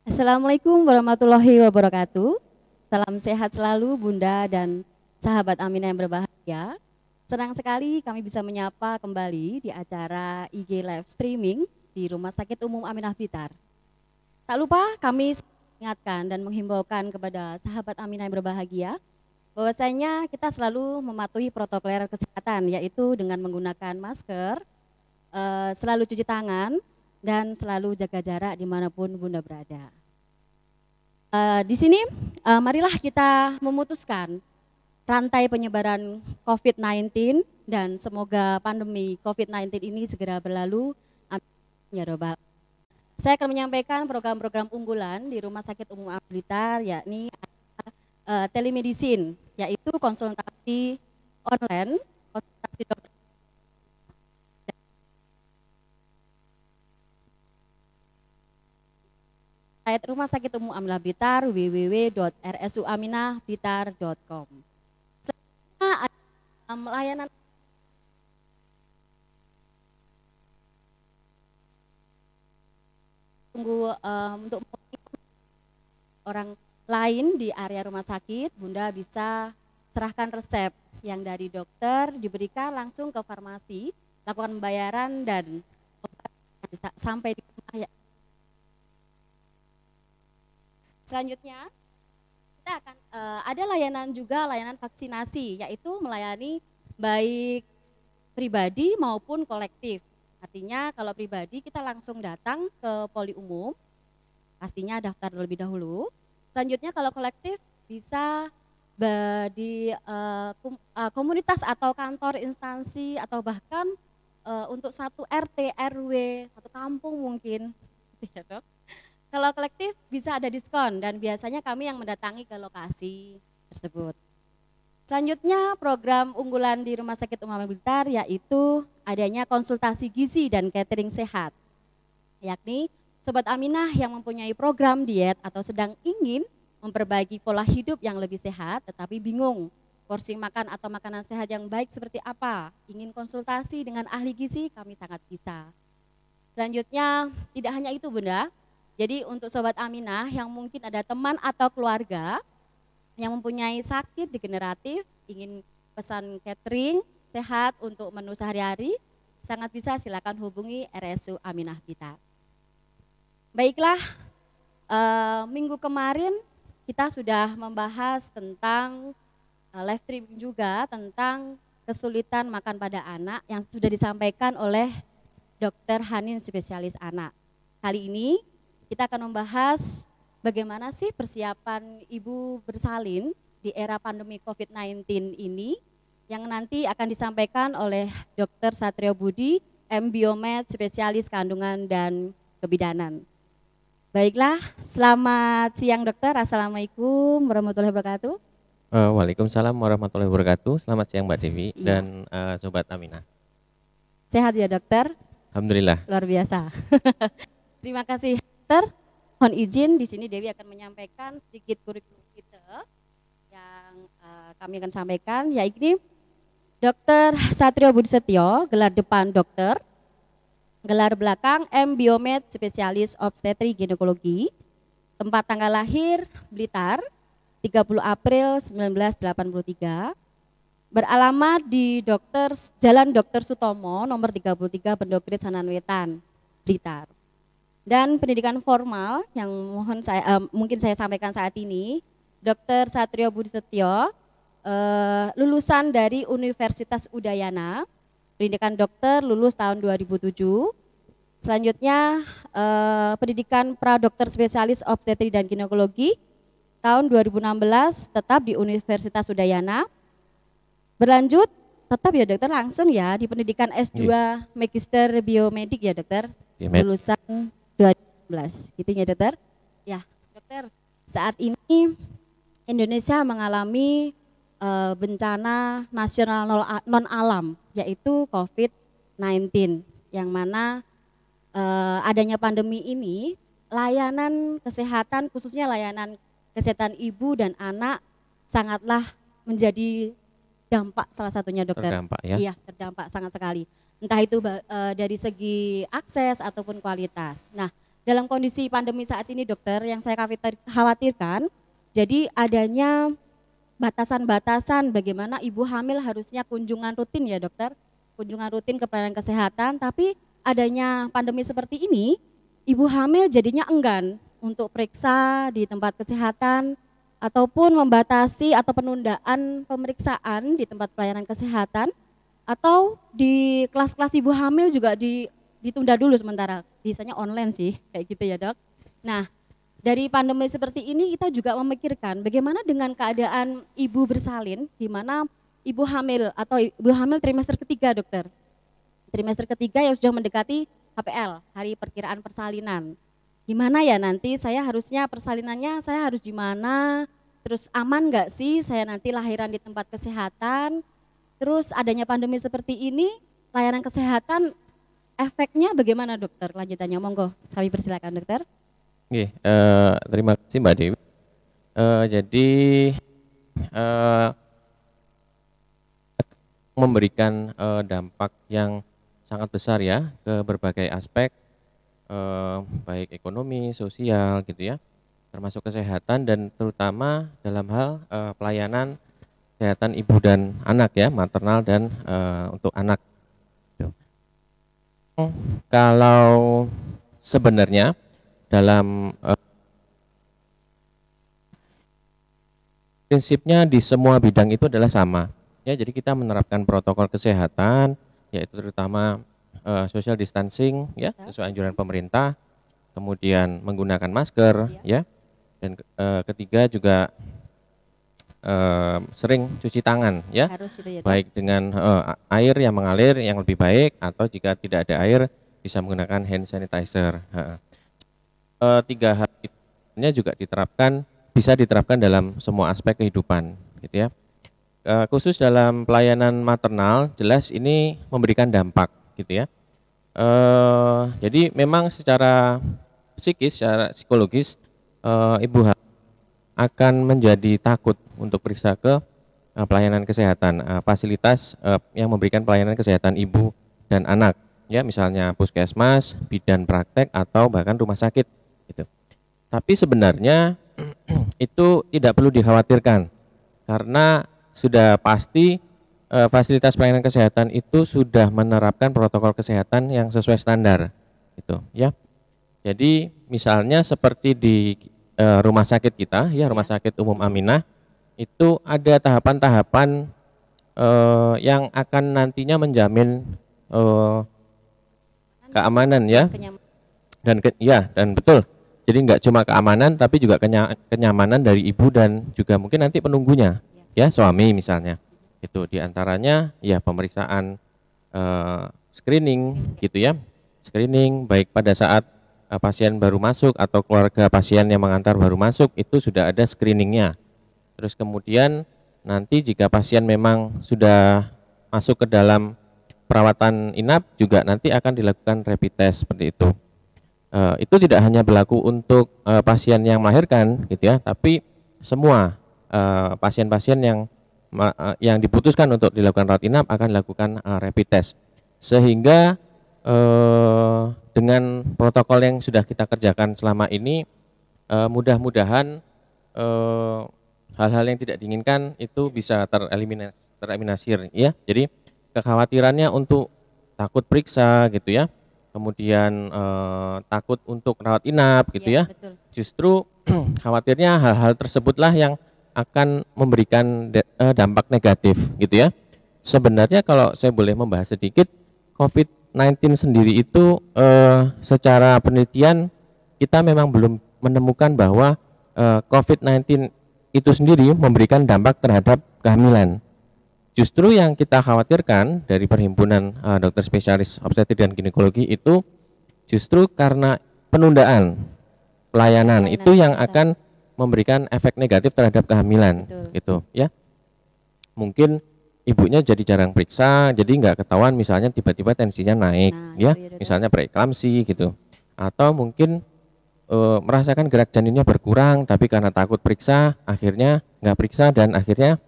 Assalamualaikum warahmatullahi wabarakatuh. Salam sehat selalu Bunda dan sahabat Aminah yang berbahagia. Senang sekali kami bisa menyapa kembali di acara IG live streaming di Rumah Sakit Umum Aminah Blitar. Tak lupa kami ingatkan dan menghimbaukan kepada sahabat Aminah yang berbahagia bahwasanya kita selalu mematuhi protokol kesehatan, yaitu dengan menggunakan masker, selalu cuci tangan, dan selalu jaga jarak dimanapun Bunda berada. Di sini marilah kita memutuskan rantai penyebaran COVID-19 dan semoga pandemi COVID-19 ini segera berlalu. Amin ya robbal. Saya akan menyampaikan program-program unggulan di Rumah Sakit Umum Blitar, yakni telemedicine, yaitu konsultasi online, konsultasi dokter. Website Rumah Sakit Umum Aminah Blitar www.rsuaminahblitar.com. Selanjutnya ada layanan tunggu untuk orang lain di area rumah sakit. Bunda bisa serahkan resep yang dari dokter, diberikan langsung ke farmasi, lakukan pembayaran dan sampai di rumah. Ya. Selanjutnya kita akan ada layanan juga, layanan vaksinasi, yaitu melayani baik pribadi maupun kolektif. Artinya kalau pribadi kita langsung datang ke poli umum, pastinya daftar terlebih dahulu. Selanjutnya kalau kolektif bisa di komunitas atau kantor instansi atau bahkan untuk satu RT, RW, satu kampung mungkin. Ya, Dok. Kalau kolektif bisa ada diskon dan biasanya kami yang mendatangi ke lokasi tersebut. Selanjutnya program unggulan di Rumah Sakit Umum Blitar yaitu adanya konsultasi gizi dan catering sehat. Yakni Sobat Aminah yang mempunyai program diet atau sedang ingin memperbaiki pola hidup yang lebih sehat tetapi bingung porsi makan atau makanan sehat yang baik seperti apa. Ingin konsultasi dengan ahli gizi, kami sangat bisa. Selanjutnya tidak hanya itu Bunda, jadi untuk Sobat Aminah yang mungkin ada teman atau keluarga yang mempunyai sakit degeneratif, ingin pesan catering sehat untuk menu sehari-hari, sangat bisa silakan hubungi RSU Aminah Blitar. Baiklah, minggu kemarin kita sudah membahas tentang live streaming juga tentang kesulitan makan pada anak yang sudah disampaikan oleh Dr. Hanin spesialis anak. Kali ini kita akan membahas bagaimana sih persiapan ibu bersalin di era pandemi COVID-19 ini yang nanti akan disampaikan oleh Dr. Satrio Budi, M. Biomed, spesialis kandungan dan kebidanan. Baiklah, selamat siang dokter. Assalamualaikum warahmatullahi wabarakatuh. Waalaikumsalam warahmatullahi wabarakatuh. Selamat siang Mbak Dewi dan Sobat Aminah. Sehat ya dokter? Alhamdulillah. Luar biasa. Terima kasih dokter. Mohon izin di sini Dewi akan menyampaikan sedikit kurikulum kita yang kami akan sampaikan, yaitu Dr. Satrio Budi Setio, gelar depan dokter, gelar belakang M. Biomed, spesialis obstetri ginekologi, tempat tanggal lahir Blitar, 30 April 1983, beralamat di Jalan Dr. Sutomo, nomor 33, Bendokrit Sananwetan, Blitar. Dan pendidikan formal yang mungkin saya sampaikan saat ini, Dr. Satrio Budi Setio, lulusan dari Universitas Udayana, pendidikan dokter lulus tahun 2007. Selanjutnya pendidikan pradokter spesialis obstetri dan ginekologi tahun 2016 tetap di Universitas Udayana. Berlanjut tetap ya dokter langsung ya di pendidikan S2 Magister Biomedik ya dokter. Lulusan 2016. Gitu ya dokter. Ya, dokter, saat ini Indonesia mengalami bencana nasional non alam yaitu COVID-19 yang mana adanya pandemi ini layanan kesehatan khususnya layanan kesehatan ibu dan anak sangatlah menjadi dampak salah satunya dokter. Terdampak ya? Iya, terdampak sangat sekali. Entah itu dari segi akses ataupun kualitas. Nah, dalam kondisi pandemi saat ini dokter, yang saya khawatirkan, jadi adanya batasan-batasan bagaimana ibu hamil harusnya kunjungan rutin ya dokter, kunjungan rutin ke pelayanan kesehatan, tapi adanya pandemi seperti ini, ibu hamil jadinya enggan untuk periksa di tempat kesehatan, ataupun membatasi atau penundaan pemeriksaan di tempat pelayanan kesehatan, atau di kelas-kelas ibu hamil juga ditunda dulu sementara, biasanya online sih, kayak gitu ya dok. Nah, dari pandemi seperti ini kita juga memikirkan bagaimana dengan keadaan ibu bersalin, di mana ibu hamil atau ibu hamil trimester ketiga dokter. Trimester ketiga yang sudah mendekati HPL, hari perkiraan persalinan. Gimana ya nanti saya harusnya persalinannya saya harus di mana, terus aman nggak sih saya nanti lahiran di tempat kesehatan, terus adanya pandemi seperti ini, layanan kesehatan efeknya bagaimana dokter? Lanjutannya monggo, kami persilakan dokter. Oke, terima kasih Mbak Dewi. Jadi memberikan dampak yang sangat besar ya ke berbagai aspek, baik ekonomi, sosial gitu ya, termasuk kesehatan dan terutama dalam hal pelayanan kesehatan ibu dan anak ya, maternal dan untuk anak. Kalau sebenarnya dalam prinsipnya di semua bidang itu adalah sama ya, jadi kita menerapkan protokol kesehatan yaitu terutama social distancing ya sesuai anjuran pemerintah, kemudian menggunakan masker ya, dan ketiga juga sering cuci tangan ya, harus gitu ya, baik dengan air yang mengalir yang lebih baik, atau jika tidak ada air bisa menggunakan hand sanitizer. Tiga hal ini juga bisa diterapkan dalam semua aspek kehidupan gitu ya. Khusus dalam pelayanan maternal jelas ini memberikan dampak gitu ya. Jadi memang secara psikis, secara psikologis ibu akan menjadi takut untuk periksa ke pelayanan kesehatan, fasilitas yang memberikan pelayanan kesehatan ibu dan anak ya, misalnya puskesmas, bidan praktek atau bahkan rumah sakit gitu. Tapi sebenarnya itu tidak perlu dikhawatirkan karena sudah pasti fasilitas pelayanan kesehatan itu sudah menerapkan protokol kesehatan yang sesuai standar gitu ya. Jadi misalnya seperti di rumah sakit kita ya, Rumah Sakit Umum Aminah itu ada tahapan-tahapan yang akan nantinya menjamin keamanan ya, dan betul. Jadi nggak cuma keamanan tapi juga kenyamanan dari ibu dan juga mungkin nanti penunggunya ya, suami misalnya. Itu diantaranya ya pemeriksaan screening gitu ya, screening baik pada saat pasien baru masuk atau keluarga pasien yang mengantar baru masuk itu sudah ada screeningnya. Terus kemudian nanti jika pasien memang sudah masuk ke dalam perawatan inap juga nanti akan dilakukan rapid test seperti itu. Itu tidak hanya berlaku untuk pasien yang melahirkan gitu ya, tapi semua pasien-pasien yang diputuskan untuk dilakukan rawat inap akan dilakukan rapid test, sehingga dengan protokol yang sudah kita kerjakan selama ini mudah-mudahan hal-hal yang tidak diinginkan itu bisa tereliminasi ya. Jadi kekhawatirannya untuk takut periksa gitu ya, kemudian takut untuk rawat inap gitu ya, betul. Justru khawatirnya hal-hal tersebutlah yang akan memberikan dampak negatif gitu ya. Sebenarnya kalau saya boleh membahas sedikit, COVID-19 sendiri itu secara penelitian kita memang belum menemukan bahwa COVID-19 itu sendiri memberikan dampak terhadap kehamilan. Justru yang kita khawatirkan dari Perhimpunan Dokter Spesialis Obstetrik dan Ginekologi itu justru karena penundaan pelayanan itu yang akan memberikan efek negatif terhadap kehamilan. Betul. Gitu ya. Mungkin ibunya jadi jarang periksa, jadi nggak ketahuan misalnya tiba-tiba tensinya naik ya, misalnya preeklamsi gitu. Atau mungkin merasakan gerak janinnya berkurang tapi karena takut periksa akhirnya nggak periksa dan akhirnya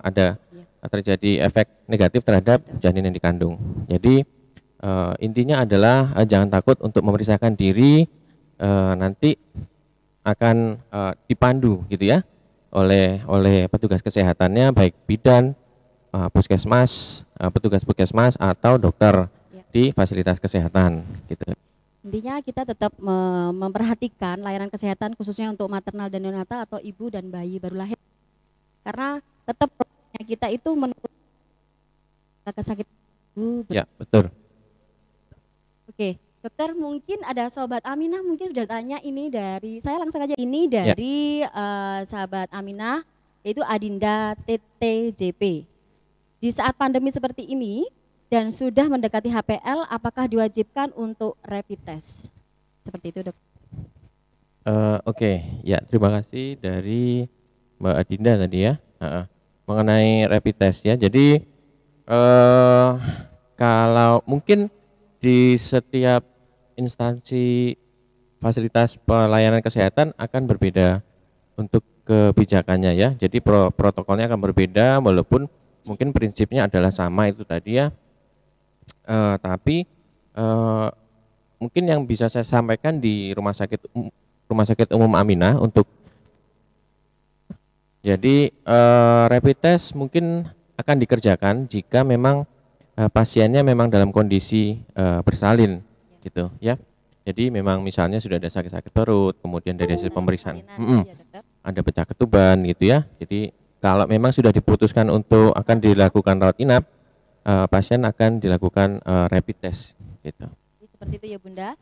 ada terjadi efek negatif terhadap janin yang dikandung. Jadi intinya adalah jangan takut untuk memeriksakan diri, nanti akan dipandu gitu ya oleh petugas kesehatannya, baik bidan, puskesmas, petugas puskesmas atau dokter Ya. di fasilitas kesehatan gitu. Intinya kita tetap memperhatikan layanan kesehatan khususnya untuk maternal dan neonatal atau ibu dan bayi baru lahir. Karena tetap programnya kita itu menurut kesakitan ibu. Ya, betul. Oke, dokter, mungkin ada sobat Aminah mungkin sudah tanya ini dari saya langsung aja ini dari sahabat Aminah yaitu Adinda TTJP. Di saat pandemi seperti ini dan sudah mendekati HPL, apakah diwajibkan untuk rapid test? Seperti itu, dok. Oke, ya terima kasih dari Mbak Adinda tadi ya, mengenai rapid test ya. Jadi kalau mungkin di setiap instansi fasilitas pelayanan kesehatan akan berbeda untuk kebijakannya ya. Jadi protokolnya akan berbeda walaupun mungkin prinsipnya adalah sama itu tadi ya. Tapi mungkin yang bisa saya sampaikan di Rumah Sakit Umum Aminah untuk jadi rapid test mungkin akan dikerjakan jika memang pasiennya memang dalam kondisi bersalin gitu ya. Jadi memang misalnya sudah ada sakit-sakit perut, kemudian dari hasil pemeriksaan ada pecah ketuban gitu ya. Jadi kalau memang sudah diputuskan untuk akan dilakukan rawat inap, pasien akan dilakukan rapid test gitu. Seperti itu ya Bunda.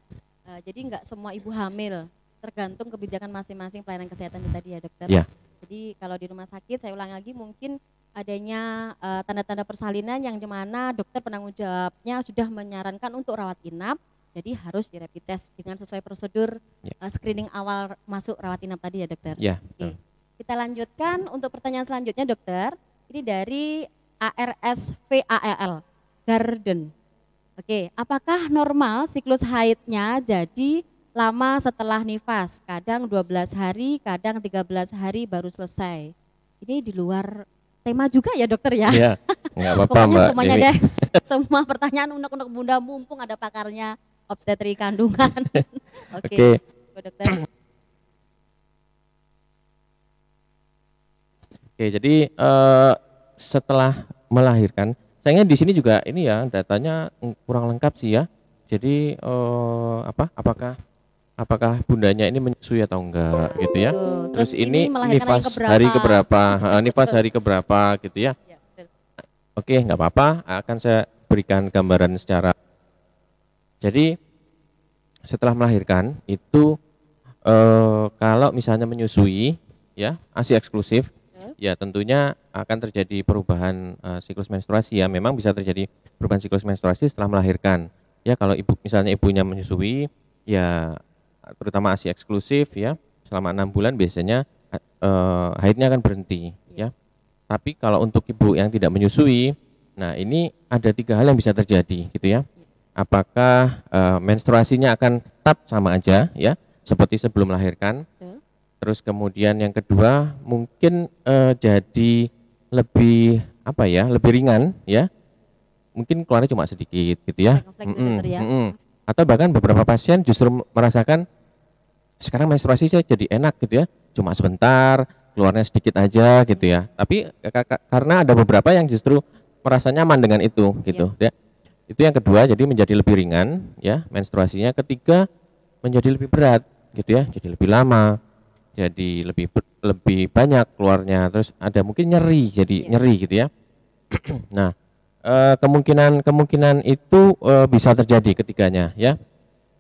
Jadi enggak semua ibu hamil, tergantung kebijakan masing-masing pelayanan kesehatan tadi ya dokter. Ya. Jadi kalau di rumah sakit saya ulang lagi mungkin adanya tanda-tanda persalinan yang dimana dokter penanggung jawabnya sudah menyarankan untuk rawat inap, jadi harus di rapid test dengan sesuai prosedur screening awal masuk rawat inap tadi ya dokter. Ya. Oke. Kita lanjutkan untuk pertanyaan selanjutnya dokter. Ini dari ARSVAL Garden. Oke, apakah normal siklus haidnya jadi lama setelah nifas? Kadang 12 hari, kadang 13 hari baru selesai. Ini di luar tema juga ya dokter ya? Iya, nggak apa-apa Pokoknya Mbak semuanya Dewi. deh, semua pertanyaan unek-unek Bunda mumpung ada pakarnya obstetri kandungan. Oke, dokter. Oke, jadi setelah melahirkan, sayangnya di sini juga ini ya datanya kurang lengkap sih ya. Jadi apakah bundanya ini menyusui atau enggak gitu ya? Terus ini nifas hari keberapa? Nifas hari keberapa gitu ya? Oke, nggak apa-apa, akan saya berikan gambaran secara. Jadi setelah melahirkan itu kalau misalnya menyusui ya ASI eksklusif, ya tentunya akan terjadi perubahan siklus menstruasi ya. Memang bisa terjadi perubahan siklus menstruasi setelah melahirkan. Ya kalau misalnya ibunya menyusui, ya terutama ASI eksklusif ya, selama 6 bulan biasanya haidnya akan berhenti ya. Tapi kalau untuk ibu yang tidak menyusui, nah ini ada 3 hal yang bisa terjadi gitu ya. Apakah menstruasinya akan tetap sama aja ya, seperti sebelum melahirkan. Terus kemudian yang kedua mungkin jadi lebih lebih ringan ya. Mungkin keluarnya cuma sedikit gitu ya. Atau bahkan beberapa pasien justru merasakan sekarang menstruasi saya jadi enak gitu ya. Cuma sebentar, keluarnya sedikit aja gitu ya. Tapi karena ada beberapa yang justru merasa nyaman dengan itu gitu ya. Itu yang kedua, jadi menjadi lebih ringan ya menstruasinya. Ketiga menjadi lebih berat gitu ya, jadi lebih lama, jadi lebih banyak keluarnya, terus ada mungkin nyeri, jadi nyeri gitu ya. Nah kemungkinan itu bisa terjadi ketiganya ya,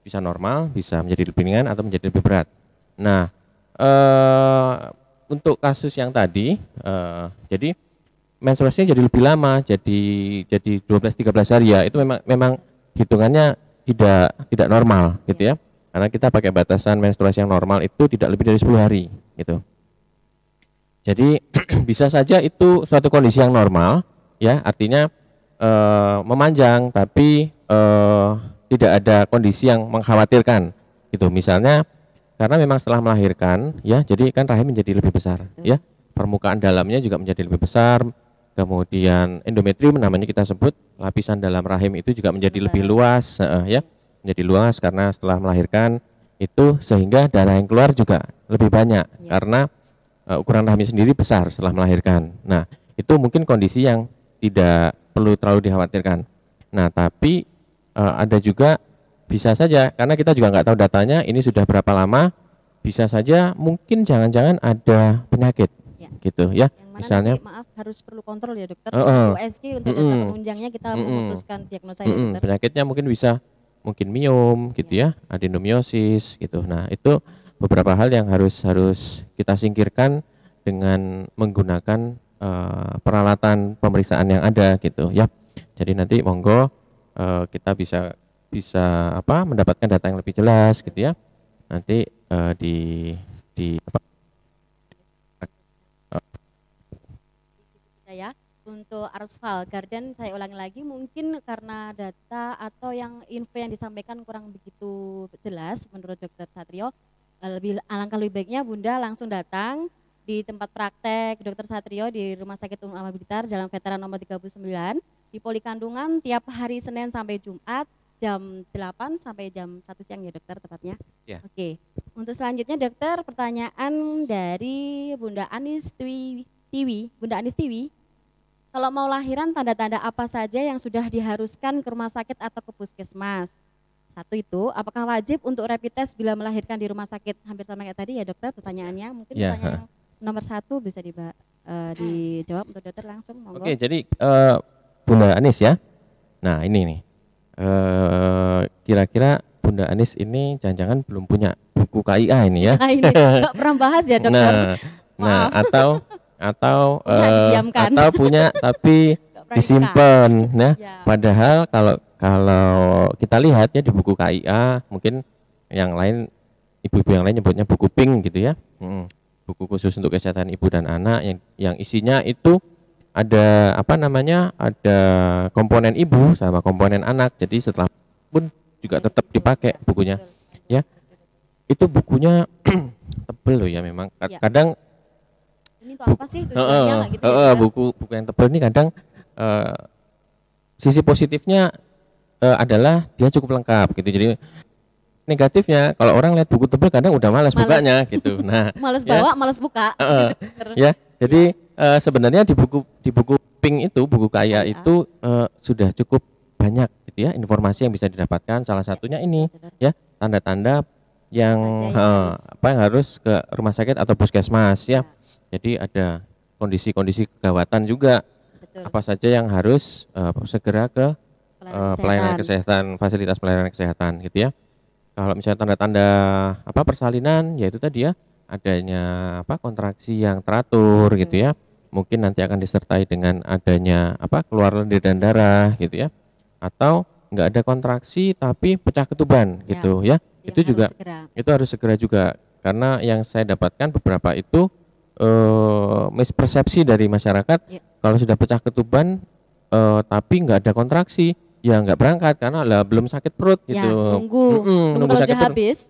bisa normal, bisa menjadi lebih ringan atau menjadi lebih berat. Nah untuk kasus yang tadi jadi menstruasinya jadi lebih lama, jadi 12-13 hari ya, itu memang hitungannya tidak normal gitu ya. Karena kita pakai batasan menstruasi yang normal itu tidak lebih dari 10 hari gitu. Jadi bisa saja itu suatu kondisi yang normal ya, artinya memanjang tapi tidak ada kondisi yang mengkhawatirkan gitu. Misalnya karena memang setelah melahirkan ya, jadi kan rahim menjadi lebih besar ya, permukaan dalamnya juga menjadi lebih besar, kemudian endometrium namanya kita sebut, lapisan dalam rahim itu juga menjadi lebih luas, ya, menjadi luas karena setelah melahirkan itu sehingga darah yang keluar juga lebih banyak karena ukuran rahim sendiri besar setelah melahirkan. Nah, itu mungkin kondisi yang tidak perlu terlalu dikhawatirkan. Nah, tapi ada juga bisa saja karena kita juga nggak tahu datanya ini sudah berapa lama, bisa saja mungkin jangan-jangan ada penyakit gitu ya. Yang mana Misalnya nanti, maaf harus perlu kontrol ya dokter, USG untuk data penunjangnya kita memutuskan diagnosa ya dokter. Penyakitnya mungkin bisa mungkin miom gitu ya, adenomiosis gitu. Nah, itu beberapa hal yang harus kita singkirkan dengan menggunakan peralatan pemeriksaan yang ada gitu ya. Jadi nanti monggo kita bisa mendapatkan data yang lebih jelas gitu ya. Nanti ya. Untuk Arsval Garden saya ulangi lagi, mungkin karena data atau info yang disampaikan kurang begitu jelas menurut Dokter Satrio, alangkah lebih baiknya Bunda langsung datang di tempat praktek Dokter Satrio di Rumah Sakit Umum Ahmad Blitar, Jalan Veteran nomor 39, di Poli Kandungan tiap hari Senin sampai Jumat jam 8 sampai jam 1 siang ya dokter tepatnya. Ya. Oke. Untuk selanjutnya dokter, pertanyaan dari Bunda Anis Tiwi. Bunda Anis Tiwi, kalau mau lahiran tanda-tanda apa saja yang sudah diharuskan ke rumah sakit atau ke puskesmas? Satu itu, apakah wajib untuk rapid test bila melahirkan di rumah sakit? Hampir sama kayak tadi ya dokter pertanyaannya. Mungkin pertanyaan nomor 1 bisa dijawab untuk dokter langsung. Monggo. Oke, jadi Bunda Anis ya. Nah ini nih, kira-kira Bunda Anis ini jangan-jangan belum punya buku KIA ini ya? Nah ini nggak pernah bahas ya dokter. Nah atau punya tapi disimpan, nah padahal kalau kita lihat ya di buku KIA mungkin yang lain ibu-ibu yang lain nyebutnya buku pink gitu ya, buku khusus untuk kesehatan ibu dan anak yang isinya itu ada ada komponen ibu sama komponen anak, jadi setelah pun juga tetap dipakai bukunya ya. Itu bukunya tebel loh ya memang kadang. Ini tuh apa sih tujuannya gitu ya? Buku yang tebal ini kadang sisi positifnya adalah dia cukup lengkap gitu. Jadi negatifnya kalau orang lihat buku tebal kadang udah malas bukanya gitu. Nah, malas bawa, malas buka. Ya, jadi sebenarnya di buku pink itu, buku KIA itu sudah cukup banyak gitu ya informasi yang bisa didapatkan. Salah satunya ini ya, tanda-tanda yang harus ke rumah sakit atau puskesmas ya. Jadi ada kondisi-kondisi kegawatan juga. Betul. Apa saja yang harus segera ke pelayanan kesehatan, fasilitas pelayanan kesehatan gitu ya. Kalau misalnya tanda-tanda persalinan, ya itu tadi ya, adanya kontraksi yang teratur gitu ya. Mungkin nanti akan disertai dengan adanya keluar lendir dan darah gitu ya. Atau enggak ada kontraksi tapi pecah ketuban gitu ya. Itu juga itu harus segera juga, karena yang saya dapatkan beberapa itu mispersepsi dari masyarakat, kalau sudah pecah ketuban tapi nggak ada kontraksi ya nggak berangkat karena belum sakit perut gitu. Nunggu kalau sudah habis.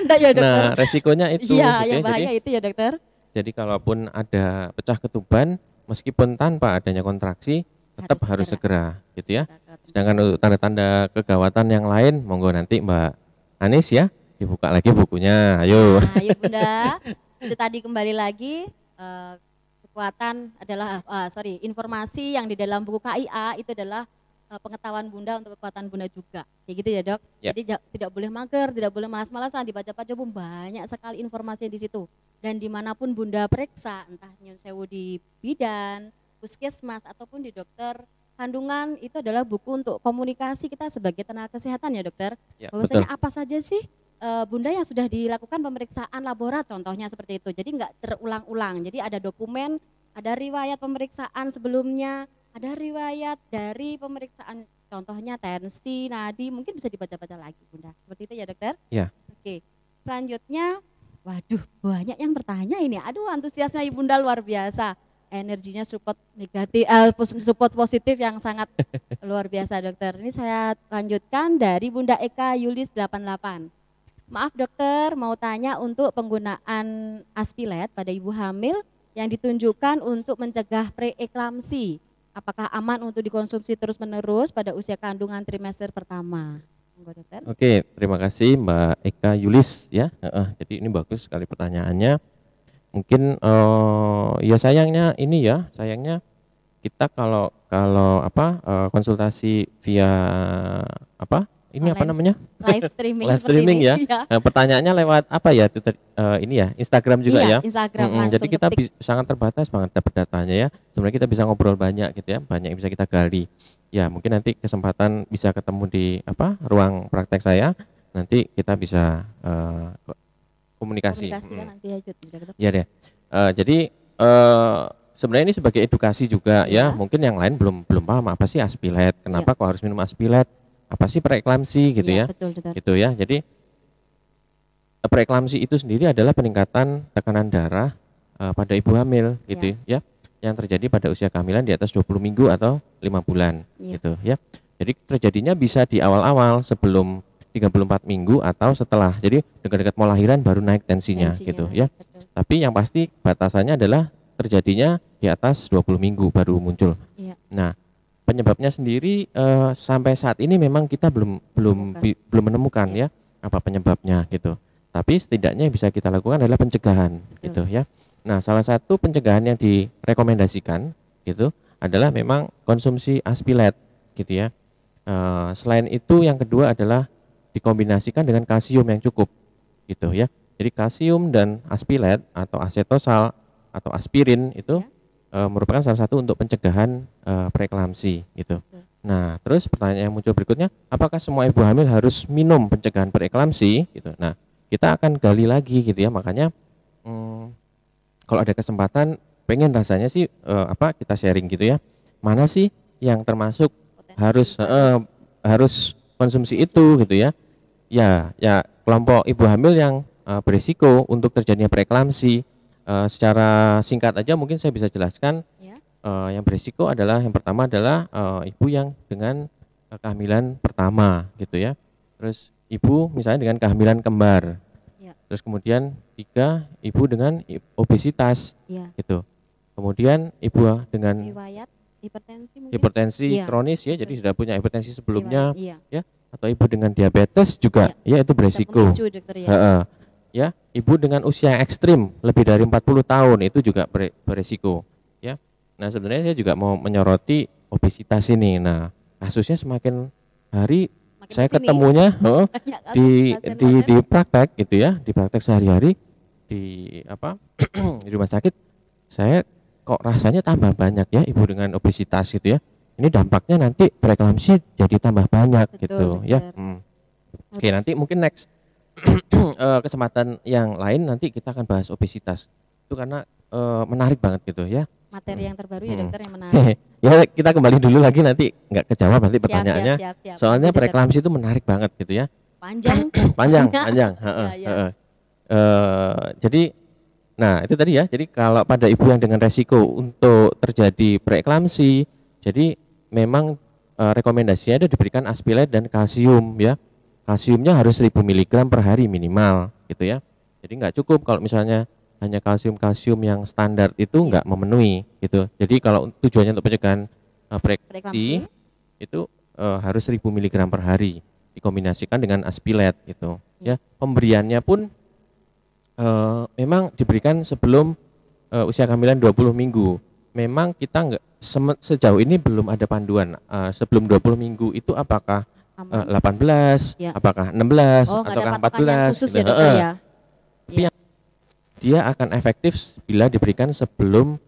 Ya, nah resikonya itu yang bahaya itu ya dokter. Jadi kalaupun ada pecah ketuban meskipun tanpa adanya kontraksi tetap harus segera gitu ya. Sedangkan untuk tanda-tanda kegawatan yang lain monggo nanti Mbak Anis ya dibuka lagi bukunya. Ayo. Ayo Bunda. Itu tadi kembali lagi informasi yang di dalam buku KIA itu adalah pengetahuan Bunda untuk kekuatan Bunda juga. Kayak gitu ya dok. Jadi tidak boleh mager, tidak boleh malas-malasan, dibaca-baca banyak sekali informasi di situ. Dan dimanapun Bunda periksa, entah nyun sewu di bidan, puskesmas ataupun di dokter kandungan, itu adalah buku untuk komunikasi kita sebagai tenaga kesehatan ya dokter. Bahwasanya apa saja sih Bunda yang sudah dilakukan pemeriksaan laborat contohnya seperti itu, jadi nggak terulang-ulang. Jadi ada dokumen, ada riwayat pemeriksaan sebelumnya, ada riwayat dari pemeriksaan contohnya tensi, nadi, mungkin bisa dibaca-baca lagi Bunda. Seperti itu ya dokter? Ya. Oke, selanjutnya, waduh banyak yang bertanya ini, aduh antusiasnya Ibu Bunda luar biasa. Energinya support negatif, support positif yang sangat luar biasa dokter. Ini saya lanjutkan dari Bunda Eka Yulis 88. Maaf dokter, mau tanya untuk penggunaan Aspilet pada ibu hamil yang ditunjukkan untuk mencegah preeklamsi. Apakah aman untuk dikonsumsi terus-menerus pada usia kandungan trimester pertama? Monggo, dokter. Oke, terima kasih Mbak Eka Yulis ya. Jadi ini bagus sekali pertanyaannya. Mungkin ya sayangnya kita kalau konsultasi via live streaming, live streaming ya. Pertanyaannya lewat apa ya itu ini ya Instagram juga ya. Instagram jadi kita sangat terbatas banget dapat datanya ya. Sebenarnya kita bisa ngobrol banyak gitu ya, banyak yang bisa kita gali. Ya mungkin nanti kesempatan bisa ketemu di ruang praktek saya, nanti kita bisa komunikasi. Nanti ya, ya deh. Jadi sebenarnya ini sebagai edukasi juga ya. Mungkin yang lain belum paham apa sih aspilet, kenapa kok harus minum aspilet, apa sih preeklamsi gitu ya. Betul. Gitu ya. Jadi preeklamsi itu sendiri adalah peningkatan tekanan darah pada ibu hamil gitu ya, yang terjadi pada usia kehamilan di atas 20 minggu atau 5 bulan gitu ya. Jadi terjadinya bisa di awal-awal sebelum 34 minggu atau setelah. Jadi dekat-dekat mau lahiran baru naik tensinya gitu ya. Betul. Tapi yang pasti batasannya adalah terjadinya di atas 20 minggu baru muncul. Nah, penyebabnya sendiri sampai saat ini memang kita belum menemukan ya apa penyebabnya gitu. Tapi setidaknya yang bisa kita lakukan adalah pencegahan gitu ya. Nah, salah satu pencegahan yang direkomendasikan gitu adalah memang konsumsi aspilet gitu ya. Selain itu yang kedua adalah dikombinasikan dengan kalsium yang cukup gitu ya. Jadi kalsium dan aspilet atau asetosal atau aspirin itu merupakan salah satu untuk pencegahan preeklamsi gitu. Nah, terus pertanyaan yang muncul berikutnya, apakah semua ibu hamil harus minum pencegahan preeklamsi gitu. Nah, kita akan gali lagi gitu ya. Makanya kalau ada kesempatan pengen rasanya sih kita sharing gitu ya. Mana sih yang termasuk harus konsumsi itu gitu ya. Ya kelompok ibu hamil yang berisiko untuk terjadinya preeklamsi. Secara singkat aja mungkin saya bisa jelaskan. Yang berisiko adalah yang pertama adalah ibu yang dengan kehamilan pertama gitu ya. Terus ibu misalnya dengan kehamilan kembar. Terus kemudian 3 ibu dengan obesitas gitu. Kemudian ibu dengan riwayat hipertensi kronis ya, jadi sudah punya hipertensi sebelumnya ya, atau ibu dengan diabetes juga ya itu beresiko. Ya, ibu dengan usia ekstrim lebih dari 40 tahun itu juga beresiko ya. Nah, sebenarnya saya juga mau menyoroti obesitas ini. Nah, kasusnya semakin hari saya ketemunya di praktek gitu ya, di praktek sehari-hari di di rumah sakit. Saya kok rasanya tambah banyak ya ibu dengan obesitas gitu ya. Ini dampaknya nanti preeklamsi jadi tambah banyak gitu ya. Oke, nanti mungkin next kesempatan yang lain nanti kita akan bahas obesitas. Itu karena menarik banget gitu ya. Materi yang terbaru ya dokter yang menarik. Ya kita kembali dulu lagi nanti nggak kejawab nanti pertanyaannya. Siap. Soalnya preeklamsi itu menarik banget gitu ya. Panjang. Jadi nah itu tadi ya. Jadi kalau pada ibu yang dengan resiko untuk terjadi preeklamsi, jadi memang rekomendasinya itu diberikan aspilet dan kalsium ya. Kalsiumnya harus 1000 mg per hari minimal gitu ya. Jadi nggak cukup kalau misalnya hanya kalsium yang standar itu nggak memenuhi gitu. Jadi kalau tujuannya untuk pencegahan preeklamsi itu harus 1000 mg per hari dikombinasikan dengan aspilet gitu ya. Pemberiannya pun memang diberikan sebelum usia kehamilan 20 minggu. Memang kita sejauh ini belum ada panduan sebelum 20 minggu itu apakah 18, apakah 16, ataukah 14 khusus gitu. Ya, dokter, ya. Tapi dia akan efektif bila diberikan sebelum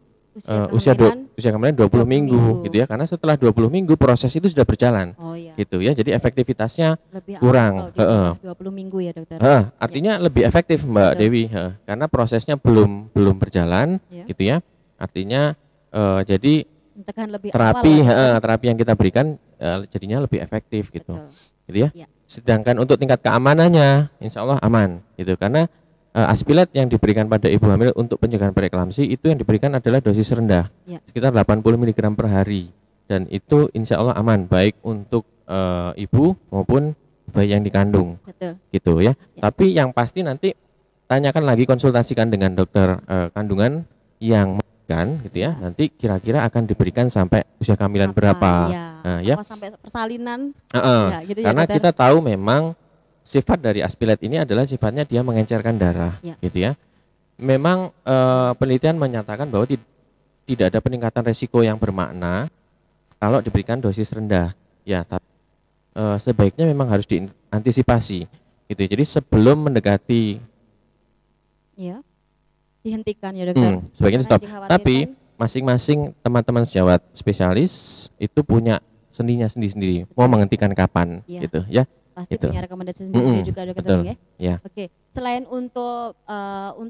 usia kehamilan 20 minggu gitu ya, karena setelah 20 minggu proses itu sudah berjalan gitu ya, jadi efektivitasnya lebih kurang 20 minggu ya dokter. Artinya lebih efektif Mbak Dewi karena prosesnya belum berjalan gitu ya, artinya jadi terapi yang kita berikan jadinya lebih efektif gitu. Gitu ya. Sedangkan untuk tingkat keamanannya insya Allah aman gitu, karena aspilet yang diberikan pada ibu hamil untuk pencegahan preeklamsi itu yang diberikan adalah dosis rendah sekitar 80 mg per hari, dan itu insya Allah aman baik untuk ibu maupun bayi yang dikandung. Gitu ya. Tapi yang pasti nanti tanyakan lagi, konsultasikan dengan dokter kandungan yang memberikan gitu ya, nanti kira-kira akan diberikan sampai usia kehamilan berapa. Ya, Nah, ya. apa sampai persalinan? Heeh. Ya, gitu ya, Karena dokter. kita tahu memang sifat dari aspilet ini adalah sifatnya dia mengencerkan darah, Ya. gitu ya. Memang penelitian menyatakan bahwa tidak ada peningkatan resiko yang bermakna kalau diberikan dosis rendah. Ya, tapi sebaiknya memang harus diantisipasi, gitu. Jadi sebelum mendekati, Ya, dihentikan ya dokter. sebaiknya Karena stop. yang Tapi dikhawatirkan, masing-masing teman-teman sejawat spesialis itu punya seninya sendiri-sendiri. Mau menghentikan kapan, Iya. gitu ya. pasti Gitu. punya rekomendasi sendiri juga dokter Betul. ya. Ya. Oke, selain untuk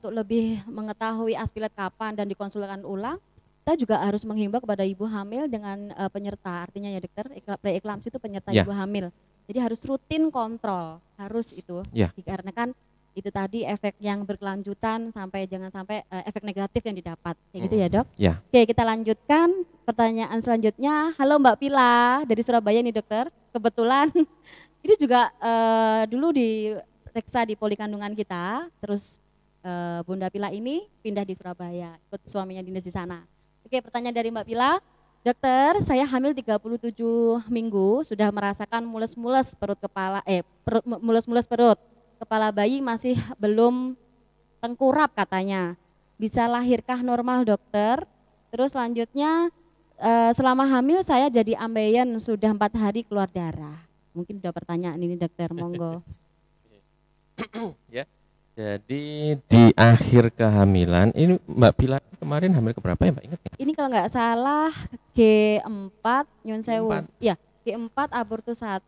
lebih mengetahui aspilet kapan dan dikonsultasikan ulang, kita juga harus menghimbau kepada ibu hamil dengan penyerta, artinya ya dokter, preeklamsi itu penyerta Ya. ibu hamil. Jadi harus rutin kontrol, harus itu. Ya. Dikarenakan itu tadi efek yang berkelanjutan sampai jangan sampai efek negatif yang didapat. Kayak gitu ya, Dok? Ya. Oke, kita lanjutkan pertanyaan selanjutnya. Halo Mbak Pila dari Surabaya nih, dokter. Kebetulan ini juga dulu diperiksa di poli kandungan kita, terus Bunda Pila ini pindah di Surabaya, ikut suaminya dinas di sana. Oke, pertanyaan dari Mbak Pila. Dokter, saya hamil 37 minggu, sudah merasakan mules-mules perut kepala, mules-mules perut. Kepala bayi masih belum tengkurap katanya. Bisa lahirkah normal dokter? Terus selanjutnya selama hamil saya jadi ambeien sudah 4 hari keluar darah. Mungkin udah pertanyaan ini dokter, monggo. Ya. Jadi di akhir kehamilan ini Mbak Pila kemarin hamil keberapa ya Mbak, ingat ya? Ini kalau nggak salah G4 nyun sewu. G4. Ya, G4 abortus 1,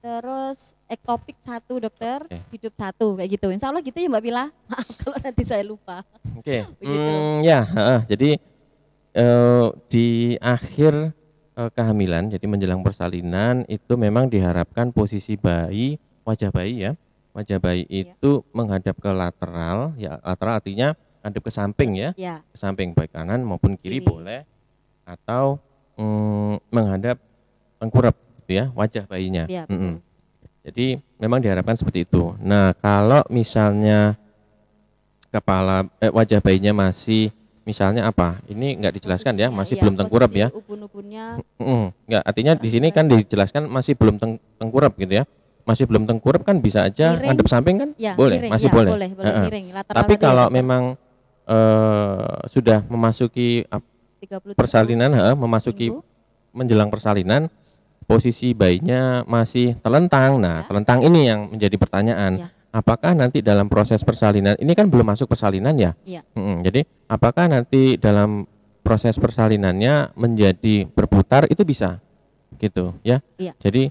terus ektopik 1 dokter, Oke. hidup 1 kayak gitu. Insya Allah gitu ya Mbak Pila. Maaf kalau nanti saya lupa. Oke. Begitu. Ya, jadi di akhir kehamilan, jadi menjelang persalinan itu memang diharapkan posisi bayi, wajah bayi ya, wajah bayi itu menghadap ke lateral, ya lateral artinya menghadap ke samping ya, Ya, ke samping baik kanan maupun kiri Kiri. boleh, atau menghadap tengkurap gitu ya, wajah bayinya. ya betul. Jadi memang diharapkan seperti itu. Nah, kalau misalnya wajah bayinya masih misalnya apa? Ini nggak dijelaskan ya, Posisinya, masih iya, belum tengkurap posisi ya. Ubun-ubunnya Nggak, artinya di sini kan dijelaskan masih belum tengkurap gitu ya. Masih belum tengkurap kan bisa aja Miring. ngadep samping kan? ya, Boleh, miring, masih ya, boleh. boleh Heeh. miring. Lateral Tapi tadi ya, kalau dokter. memang sudah memasuki 37 persalinan, memasuki minggu. menjelang persalinan, posisi bayinya masih telentang. Nah, Ya. telentang ini yang menjadi pertanyaan. Ya. Apakah nanti dalam proses persalinan, ini kan belum masuk persalinan ya? Iya. Jadi apakah nanti dalam proses persalinannya menjadi berputar, itu bisa gitu ya? Iya. Jadi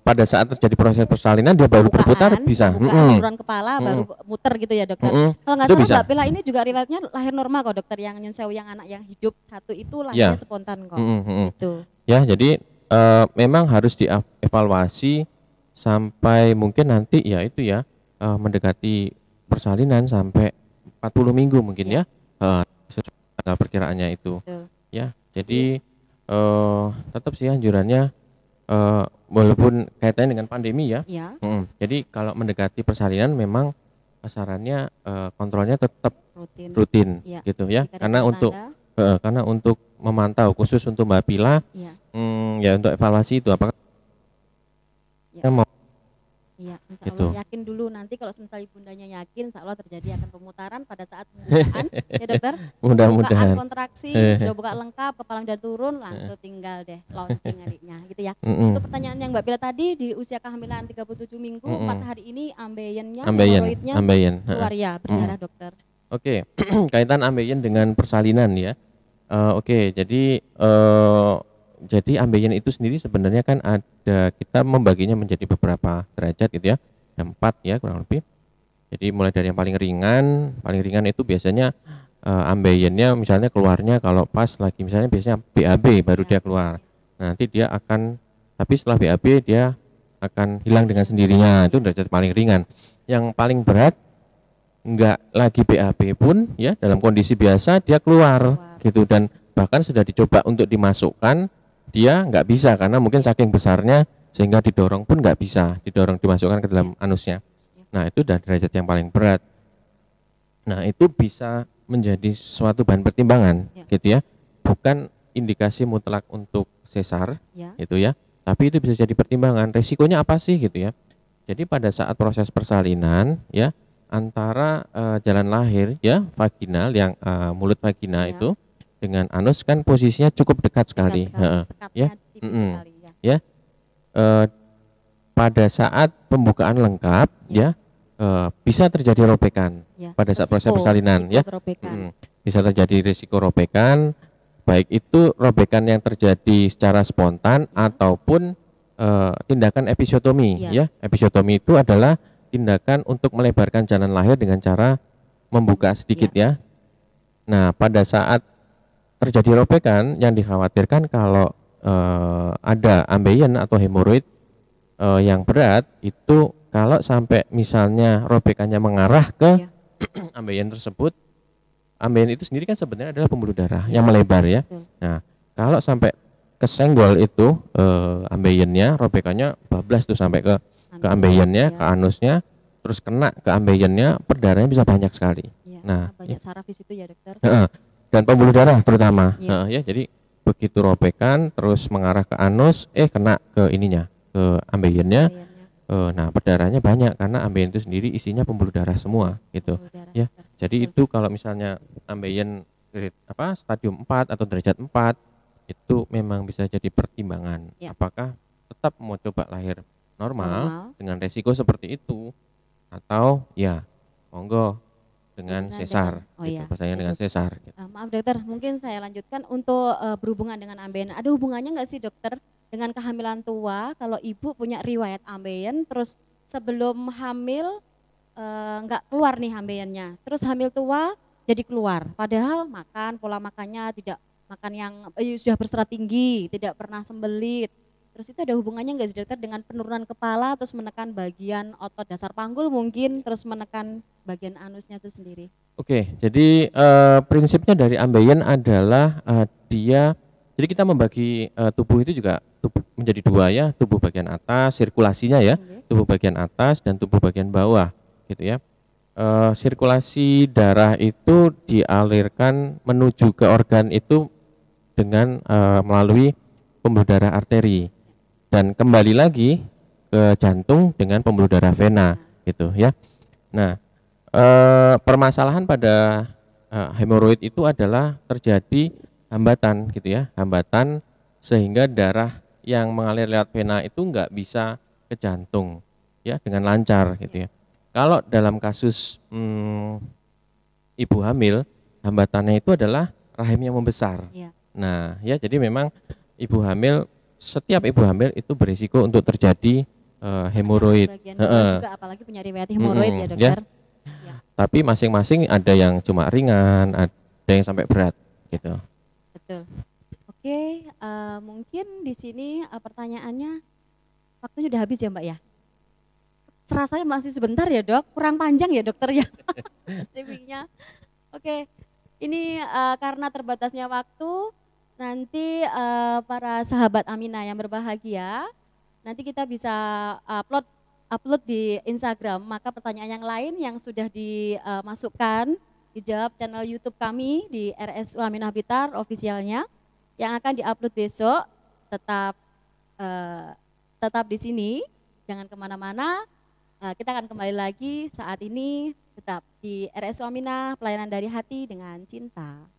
pada saat terjadi proses persalinan dia baru berputar bisa. Pembukaan saluran kepala baru muter gitu ya dokter. Kalau nggak Itu salah bisa. Mbak Pila ini juga riwayatnya lahir normal kok dokter, yang nyun sewu yang anak yang hidup 1 itu lahirnya spontan kok. Gitu. Ya, jadi memang harus dievaluasi sampai mungkin nanti ya itu ya mendekati persalinan sampai 40 minggu mungkin ya, sesuai perkiraannya itu. Betul. Ya, jadi tetap sih anjurannya walaupun kaitannya dengan pandemi ya. Ya, Jadi kalau mendekati persalinan memang sarannya kontrolnya tetap rutin. rutin Ya. gitu ya. Jika ada Karena untuk memantau khusus untuk Mbak Pila ya, ya untuk evaluasi itu apakah Ya. mau iya, insya Gitu. Allah yakin dulu, nanti kalau misalnya bundanya yakin, insya Allah terjadi akan pemutaran pada saat pembukaan, ya dokter. mudah-mudahan. Pembukaan kontraksi, sudah buka lengkap, kepala udah turun, langsung tinggal deh launching adiknya, gitu ya. Itu pertanyaan yang Mbak Pila tadi, di usia kehamilan 37 minggu, 4 hari ini ambeiennya, hemoroidnya Ambeien. keluar ya, berdarah dokter. Oke, kaitan ambeien dengan persalinan ya. Oke, jadi ambeien itu sendiri sebenarnya kan ada, kita membaginya menjadi beberapa derajat gitu ya. Ada 4 ya kurang lebih. Jadi mulai dari yang paling ringan itu biasanya ambeiennya misalnya keluarnya kalau pas lagi misalnya biasanya BAB baru dia keluar. Nah, nanti dia akan, tapi setelah BAB dia akan hilang dengan sendirinya, itu derajat paling ringan. Yang paling berat enggak lagi BAB pun ya, dalam kondisi biasa dia keluar gitu, dan bahkan sudah dicoba untuk dimasukkan dia nggak bisa karena mungkin saking besarnya sehingga didorong pun nggak bisa dimasukkan ke dalam anusnya. Nah, itu udah derajat yang paling berat. Nah, itu bisa menjadi suatu bahan pertimbangan, Ya. gitu ya. Bukan indikasi mutlak untuk sesar, Ya. gitu ya. Tapi itu bisa jadi pertimbangan. Resikonya apa sih, gitu ya. Jadi pada saat proses persalinan, ya, antara jalan lahir, ya, vaginal yang mulut vagina Ya. itu dengan anus kan posisinya cukup dekat sekali, heeh, ya, Sekatnya tipis sekali ya. ya. Pada saat pembukaan lengkap, ya, bisa terjadi robekan Ya, pada saat proses resiko persalinan, ya. robekan. Bisa terjadi risiko robekan, baik itu robekan yang terjadi secara spontan ataupun tindakan episiotomi, Ya. ya. Episiotomi itu adalah tindakan untuk melebarkan jalan lahir dengan cara membuka sedikit, ya. Nah, pada saat terjadi robekan yang dikhawatirkan kalau ada ambeien atau hemoroid yang berat itu kalau sampai misalnya robekannya mengarah ke Ya. ambeien tersebut, ambeien itu sendiri kan sebenarnya adalah pembuluh darah Ya, yang melebar, ya. betul. Nah, kalau sampai kesenggol itu ambeiennya, robekannya bablas tuh sampai ke ambeiennya, ke anusnya, terus kena ke ambeiennya, perdaranya bisa banyak sekali. Ya, Nah, banyak saraf di situ ya dokter. Dan pembuluh darah terutama, Ya. ya. Jadi begitu robekan terus mengarah ke anus, kena ke ininya, ke ambeiennya. Nah, perdaranya banyak karena ambeien itu sendiri isinya pembuluh darah semua, gitu. Ya. Jadi itu kalau misalnya ambeien stadium 4 atau derajat 4 itu memang bisa jadi pertimbangan. Ya. Apakah tetap mau coba lahir normal dengan resiko seperti itu atau ya monggo dengan sesar, persalinan dengan sesar. Gitu. Maaf dokter, mungkin saya lanjutkan untuk berhubungan dengan ambeien. Ada hubungannya nggak sih dokter dengan kehamilan tua? Kalau ibu punya riwayat ambeien, terus sebelum hamil nggak keluar nih ambeiennya, terus hamil tua jadi keluar. Padahal pola makannya tidak makan yang sudah berserat tinggi, tidak pernah sembelit. Terus itu ada hubungannya nggak sih dokter dengan penurunan kepala, terus menekan bagian otot dasar panggul mungkin, terus menekan bagian anusnya itu sendiri? Oke, jadi prinsipnya dari ambeien adalah jadi kita membagi tubuh itu juga menjadi dua, ya, tubuh bagian atas, sirkulasinya, ya, tubuh bagian atas dan tubuh bagian bawah, gitu ya. Sirkulasi darah itu dialirkan menuju ke organ itu dengan melalui pembuluh darah arteri dan kembali lagi ke jantung dengan pembuluh darah vena, gitu ya. Nah, permasalahan pada hemoroid itu adalah terjadi hambatan, gitu ya, hambatan sehingga darah yang mengalir lewat vena itu nggak bisa ke jantung, ya, dengan lancar, gitu ya. Kalau dalam kasus ibu hamil, hambatannya itu adalah rahimnya membesar. Ya. Nah, ya, jadi memang setiap ibu hamil itu berisiko untuk terjadi hemoroid. Juga apalagi punya riwayat hemoroid, ya dokter. Ya. Tapi masing-masing ada yang cuma ringan, ada yang sampai berat, gitu. Betul. Oke, mungkin di sini pertanyaannya waktunya udah habis ya Mbak ya? Serasanya masih sebentar ya dok, kurang panjang ya dokter ya streamingnya. Oke, ini karena terbatasnya waktu, nanti para sahabat Aminah yang berbahagia, nanti kita bisa upload di Instagram, maka pertanyaan yang lain yang sudah dimasukkan, dijawab channel YouTube kami di RSU Aminah Blitar officialnya, yang akan diupload besok, tetap di sini, jangan kemana-mana. Kita akan kembali lagi saat ini tetap di RSU Aminah, pelayanan dari hati dengan cinta.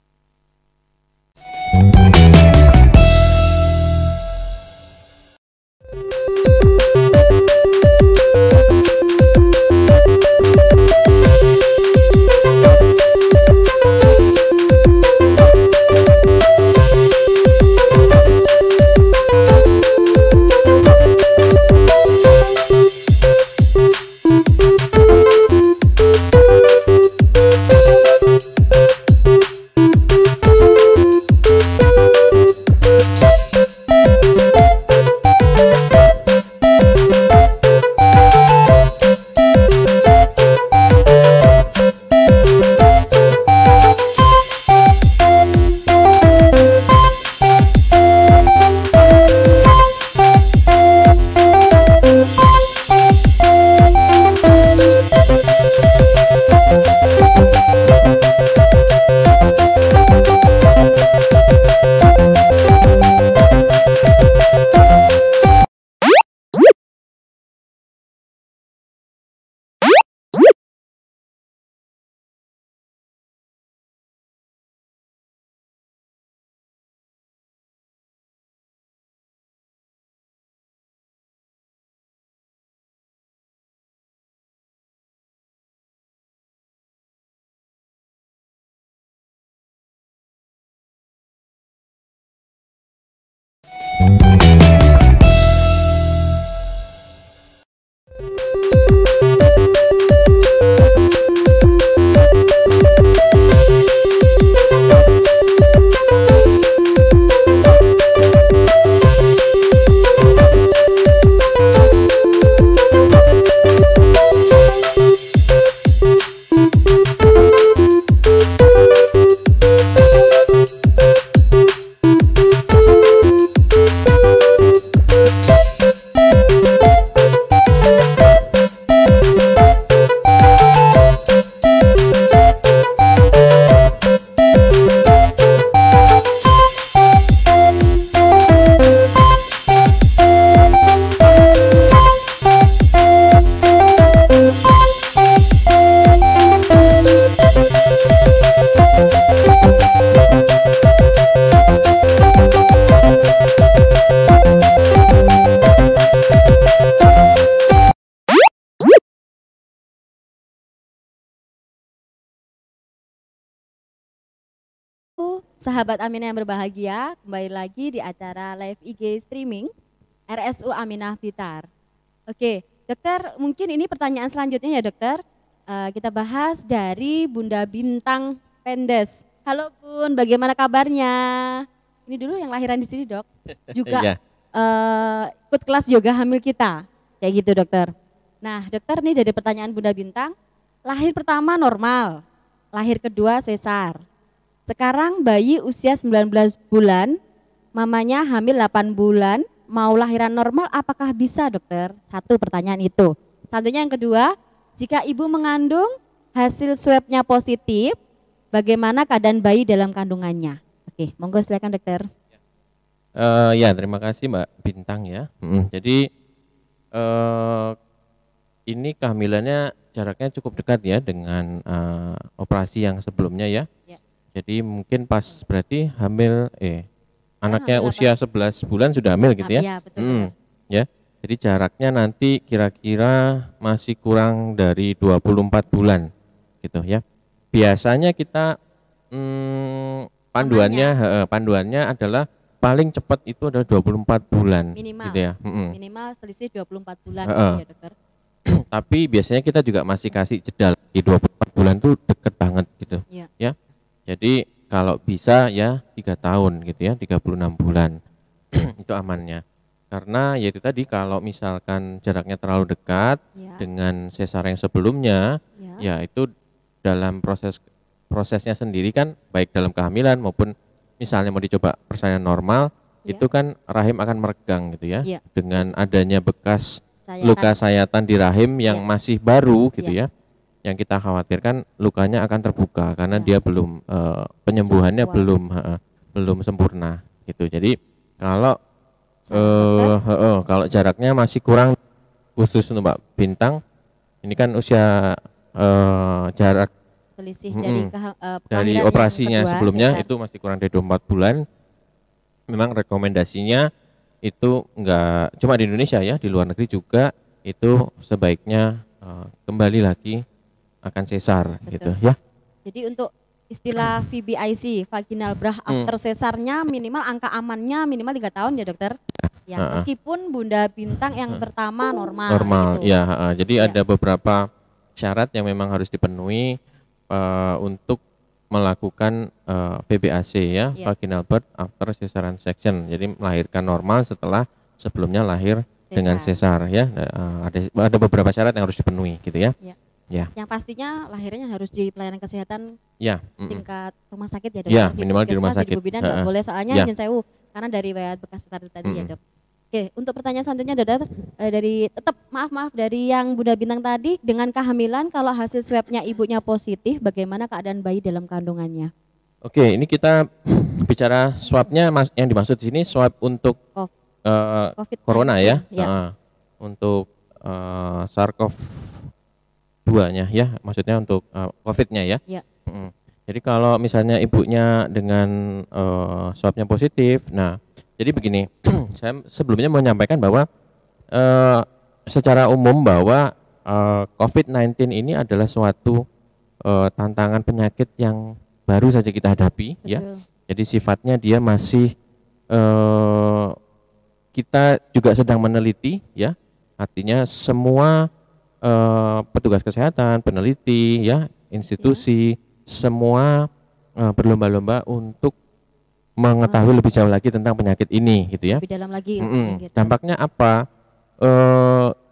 Sahabat Aminah yang berbahagia, kembali lagi di acara live IG streaming RSU Aminah Blitar. Oke, dokter, mungkin ini pertanyaan selanjutnya ya dokter. Kita bahas dari Bunda Bintang Pendes. Halo Bun, bagaimana kabarnya? Ini dulu yang lahiran di sini dok. Juga ikut kelas yoga hamil kita, kayak gitu dokter. Nah dokter, nih dari pertanyaan Bunda Bintang, lahir pertama normal, lahir kedua sesar. Sekarang bayi usia 19 bulan, mamanya hamil 8 bulan, mau lahiran normal apakah bisa dokter? Satu pertanyaan itu. Selanjutnya yang kedua, jika ibu mengandung hasil swabnya positif, bagaimana keadaan bayi dalam kandungannya? Oke, monggo silakan dokter. Ya terima kasih Mbak Bintang ya. Jadi ini kehamilannya jaraknya cukup dekat ya dengan operasi yang sebelumnya ya. Jadi mungkin pas berarti hamil anaknya hamil usia 11 bulan sudah hamil gitu ya. Iya, betul. Ya. Jadi jaraknya nanti kira-kira masih kurang dari 24 bulan gitu ya. Biasanya kita panduannya adalah paling cepat itu adalah 24 bulan minimal gitu ya. Minimal selisih 24 bulan ya dokter. Tapi biasanya kita juga masih kasih jeda di 24 bulan tuh deket banget gitu ya. Jadi kalau bisa ya 3 tahun gitu ya, 36 bulan itu amannya. Karena ya itu tadi kalau misalkan jaraknya terlalu dekat dengan sesar yang sebelumnya, ya itu dalam prosesnya sendiri kan baik dalam kehamilan maupun misalnya mau dicoba persalinan normal, itu kan rahim akan meregang gitu ya. Dengan adanya bekas luka sayatan di rahim yang masih baru gitu ya. Yang kita khawatirkan lukanya akan terbuka karena dia belum penyembuhannya belum sempurna gitu. Jadi kalau kalau jaraknya masih kurang, khusus untuk Mbak Bintang, ini kan usia jarak selisih dari operasinya sebelumnya itu masih kurang dari 24 bulan. Memang rekomendasinya itu enggak cuma di Indonesia ya, di luar negeri juga itu sebaiknya kembali lagi akan sesar. Betul. Gitu ya. Jadi untuk istilah VBIC, vaginal birth after sesarnya minimal angka amannya minimal 3 tahun ya dokter. Ya, meskipun Bunda Bintang yang pertama normal gitu. Ya, jadi ada beberapa syarat yang memang harus dipenuhi untuk melakukan VBAC ya, vaginal birth after cesarean section. Jadi melahirkan normal setelah sebelumnya lahir dengan sesar ya. Ada beberapa syarat yang harus dipenuhi gitu ya. Ya. Yang pastinya lahirnya harus di pelayanan kesehatan tingkat rumah sakit ya dok. Ya, minimal di rumah sakit. Di Bubidan nggak boleh soalnya izin sewu karena dari bekas tadi ya dok. Oke, untuk pertanyaan selanjutnya dokter, dari maaf dari yang Bunda Bintang tadi, dengan kehamilan kalau hasil swabnya ibunya positif, bagaimana keadaan bayi dalam kandungannya? Oke, ini kita bicara swabnya, yang dimaksud di sini swab untuk COVID corona ya, untuk SARS-CoV-2-nya ya, maksudnya untuk COVID-nya ya. Jadi kalau misalnya ibunya dengan swabnya positif, nah jadi begini, saya sebelumnya mau menyampaikan bahwa secara umum bahwa COVID-19 ini adalah suatu tantangan penyakit yang baru saja kita hadapi. Betul. Ya. Jadi sifatnya dia masih kita juga sedang meneliti ya. Artinya semua petugas kesehatan, peneliti ya, institusi semua berlomba-lomba untuk mengetahui lebih jauh lagi tentang penyakit ini gitu ya. Lebih dalam lagi. Gitu. Dampaknya apa?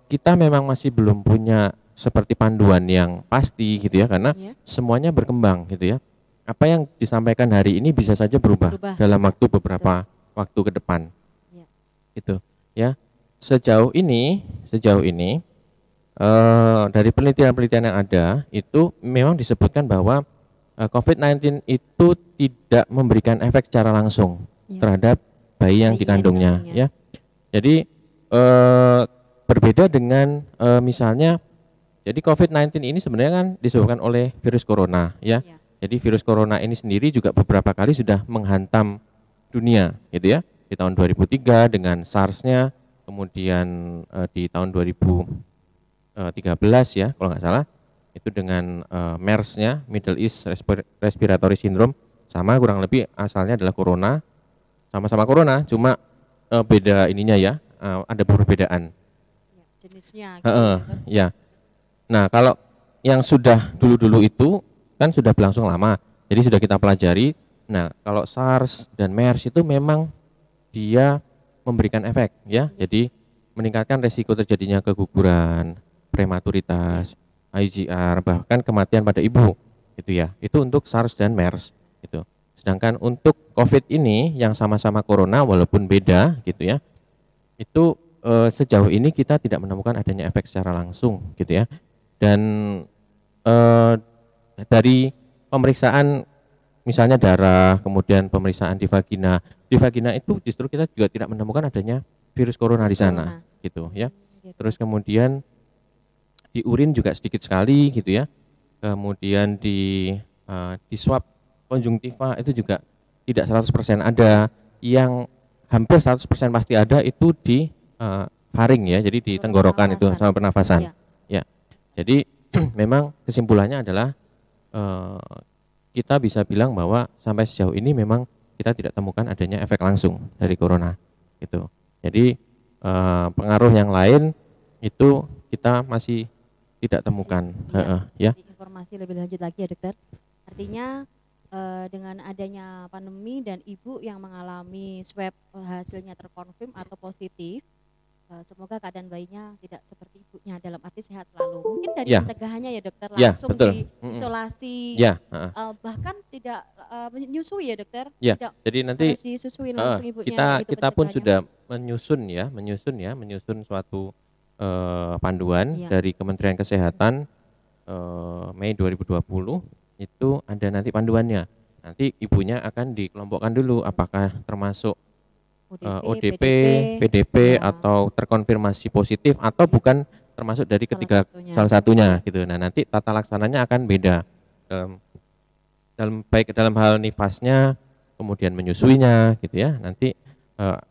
Kita memang masih belum punya seperti panduan yang pasti gitu ya, karena semuanya berkembang gitu ya. Apa yang disampaikan hari ini bisa saja berubah. Dalam waktu beberapa waktu ke depan. Gitu ya. Sejauh ini dari penelitian-penelitian yang ada itu memang disebutkan bahwa COVID-19 itu tidak memberikan efek secara langsung terhadap bayi yang dikandungnya ya. Jadi berbeda dengan misalnya, jadi COVID-19 ini sebenarnya kan disebabkan oleh virus corona ya. Jadi virus corona ini sendiri juga beberapa kali sudah menghantam dunia gitu ya. Di tahun 2003 dengan SARS-nya, kemudian di tahun 2013 ya kalau nggak salah, itu dengan MERS-nya, Middle East Respiratory Syndrome, sama kurang lebih asalnya adalah corona, sama-sama corona, cuma beda ininya ya, ada perbedaan. Ya, jenisnya gitu ya Heeh, dokter. ya. Nah, kalau yang sudah dulu-dulu itu kan sudah berlangsung lama, jadi sudah kita pelajari. Nah, kalau SARS dan MERS itu memang dia memberikan efek ya, jadi meningkatkan resiko terjadinya keguguran, prematuritas, IGR, bahkan kematian pada ibu, gitu ya. Itu untuk SARS dan MERS, gitu. Sedangkan untuk COVID ini yang sama-sama corona walaupun beda, gitu ya, itu sejauh ini kita tidak menemukan adanya efek secara langsung, gitu ya. Dan eh, dari pemeriksaan misalnya darah, kemudian pemeriksaan di vagina itu justru kita juga tidak menemukan adanya virus corona di sana, Corona. gitu ya. Gitu. Terus kemudian di urin juga sedikit sekali, gitu ya. Kemudian di swab konjungtiva itu juga tidak 100% ada. Yang hampir 100% pasti ada itu di faring ya, jadi di Saluran tenggorokan itu pernafasan. sama pernafasan. Ya. Ya, jadi memang kesimpulannya adalah kita bisa bilang bahwa sampai sejauh ini memang kita tidak temukan adanya efek langsung dari corona gitu. Jadi pengaruh yang lain itu kita masih tidak temukan. Ya. Ya. Informasi lebih lanjut lagi ya dokter. Artinya dengan adanya pandemi dan ibu yang mengalami swab hasilnya terkonfirm atau positif, semoga keadaan bayinya tidak seperti ibunya, dalam arti sehat selalu. Mungkin dari Ya. pencegahannya ya dokter, Ya, langsung betul. diisolasi, Ya, bahkan tidak menyusui ya dokter, ya. tidak Jadi nanti harus disusui langsung ibunya. kita pun pencegahannya. sudah menyusun suatu panduan Iya. dari Kementerian Kesehatan Mei 2020 itu ada nanti panduannya. Nanti ibunya akan dikelompokkan dulu apakah termasuk ODP, PDP ya, atau terkonfirmasi positif atau bukan termasuk dari salah satunya gitu. Nah, nanti tata laksananya akan beda baik dalam hal nifasnya, kemudian menyusuinya gitu ya. Nanti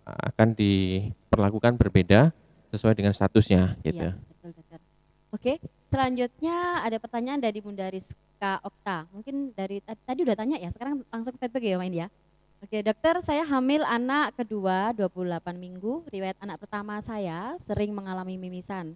akan diperlakukan berbeda sesuai dengan statusnya gitu. Iya, betul dokter. Oke, selanjutnya ada pertanyaan dari Bunda Rizka Okta. Mungkin dari tadi udah tanya ya, sekarang langsung ke feedback ya Main ya. Oke dokter, saya hamil anak kedua 28 minggu, riwayat anak pertama saya sering mengalami mimisan.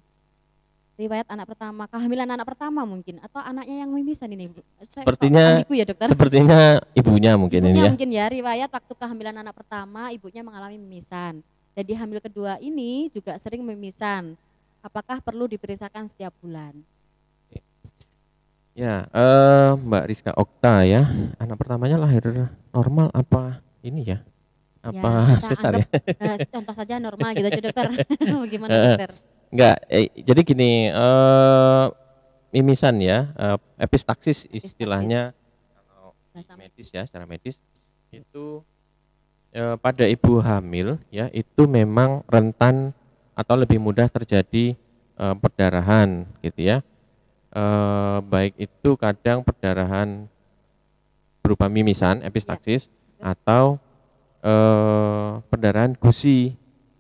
Riwayat anak pertama, kehamilan anak pertama mungkin, atau anaknya yang mimisan ini? Sepertinya ya dokter. Sepertinya ibunya mungkin ibunya ini ya. Mungkin ya, riwayat waktu kehamilan anak pertama ibunya mengalami mimisan. Jadi hamil kedua ini juga sering mimisan. Apakah perlu diperiksakan setiap bulan? Ya, Mbak Rizka Okta ya, anak pertamanya lahir normal apa ini ya? Apa Ya, sesar ya? Contoh saja normal gitu aja dokter. Bagaimana dokter? Enggak, jadi gini, mimisan ya, epistaksis istilahnya kalau medis ya, secara medis itu pada ibu hamil ya itu memang rentan atau lebih mudah terjadi perdarahan gitu ya. Baik itu kadang perdarahan berupa mimisan epistaksis atau perdarahan gusi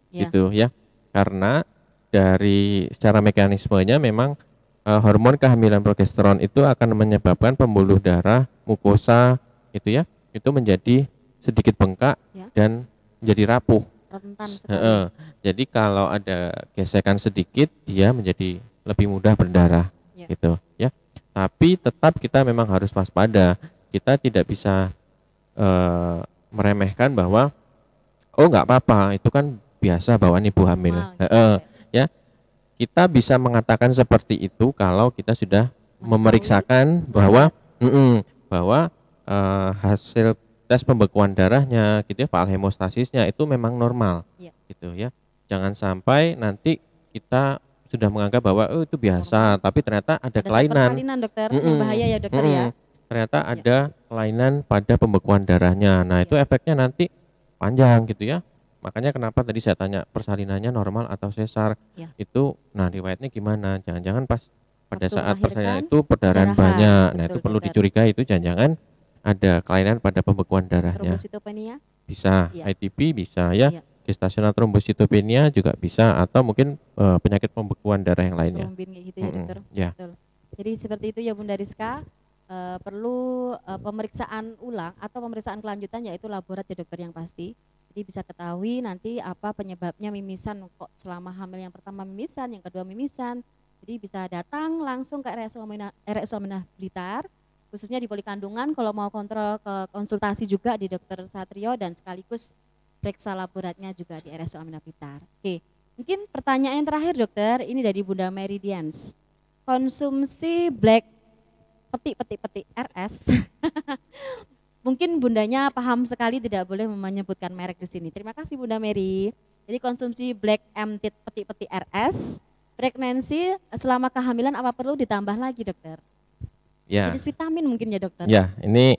gitu ya, karena dari secara mekanismenya memang hormon kehamilan progesteron itu akan menyebabkan pembuluh darah mukosa itu ya, itu menjadi sedikit bengkak dan menjadi rapuh. Jadi kalau ada gesekan sedikit dia menjadi lebih mudah berdarah gitu ya. Tapi tetap kita memang harus waspada. Kita tidak bisa meremehkan bahwa oh nggak apa-apa, itu kan biasa bawaan ibu hamil. Ya, kita bisa mengatakan seperti itu kalau kita sudah memeriksakan bahwa hasil tes pembekuan darahnya gitu ya, faal hemostasisnya itu memang normal gitu ya. Jangan sampai nanti kita sudah menganggap bahwa oh itu biasa, tapi ternyata ada kelainan. Persalinan dokter, yang bahaya ya dokter ya. Ternyata ada kelainan pada pembekuan darahnya. Nah, itu efeknya nanti panjang gitu ya. Makanya kenapa tadi saya tanya persalinannya normal atau sesar. Itu nah riwayatnya gimana? Jangan-jangan pas pada saat persalinan itu perdarahan banyak. Nah, itu perlu dicurigai, itu jangan-jangan ada kelainan pada pembekuan darahnya. Trombositopenia? Bisa, ITP bisa ya. Gestasional trombositopenia juga bisa, atau mungkin penyakit pembekuan darah yang lainnya. Trombin kayak gitu ya dokter. Ya. Betul. Jadi seperti itu ya Bunda Rizka. perlu pemeriksaan ulang atau pemeriksaan kelanjutan, yaitu laborat ya dokter yang pasti. Jadi bisa ketahui nanti apa penyebabnya mimisan, kok selama hamil yang pertama mimisan, yang kedua mimisan. Jadi bisa datang langsung ke RSUM Blitar, khususnya di Polikandungan. Kalau mau kontrol ke konsultasi juga di Dokter Satrio, dan sekaligus periksa laboratnya juga di RSUM Blitar. Oke, mungkin pertanyaan yang terakhir dokter, ini dari Bunda Meridians. Konsumsi black peti RS. Mungkin bundanya paham sekali, tidak boleh menyebutkan merek di sini. Terima kasih Bunda Mary. Jadi konsumsi black MT peti RS, pregnancy selama kehamilan apa perlu ditambah lagi dokter? Ya. Jenis vitamin mungkin ya dokter? Ya, ini